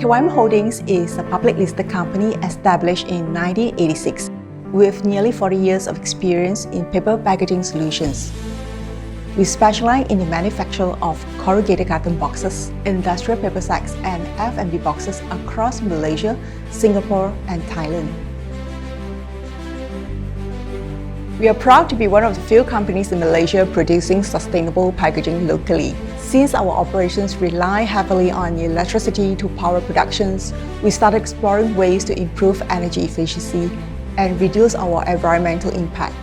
KYM Holdings is a public listed company established in 1986 with nearly 40 years of experience in paper packaging solutions. We specialize in the manufacture of corrugated carton boxes, industrial paper sacks, and F&B boxes across Malaysia, Singapore, and Thailand. We are proud to be one of the few companies in Malaysia producing sustainable packaging locally. Since our operations rely heavily on electricity to power productions, we started exploring ways to improve energy efficiency and reduce our environmental impact.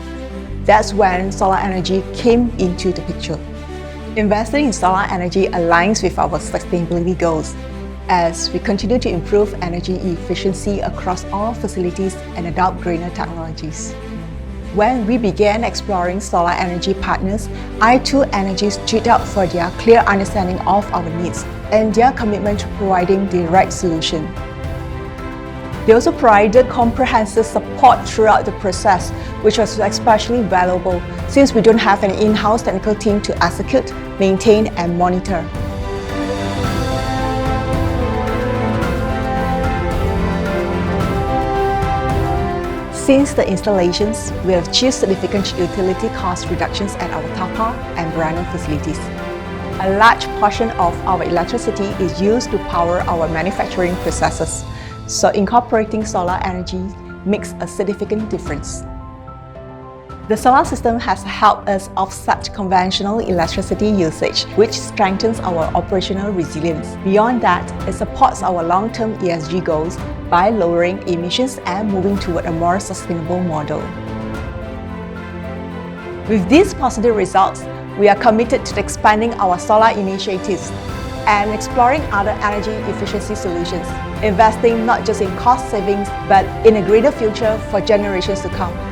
That's when solar energy came into the picture. Investing in solar energy aligns with our sustainability goals as we continue to improve energy efficiency across all facilities and adopt greener technologies. When we began exploring solar energy partners, i2 Energy stood out for their clear understanding of our needs and their commitment to providing the right solution. They also provided comprehensive support throughout the process, which was especially valuable since we don't have an in-house technical team to execute, maintain, and monitor. Since the installations, we have achieved significant utility cost reductions at our Tapa and Brano facilities. A large portion of our electricity is used to power our manufacturing processes, so incorporating solar energy makes a significant difference. The solar system has helped us offset conventional electricity usage, which strengthens our operational resilience. Beyond that, it supports our long-term ESG goals by lowering emissions and moving toward a more sustainable model. With these positive results, we are committed to expanding our solar initiatives and exploring other energy efficiency solutions, investing not just in cost savings, but in a greater future for generations to come.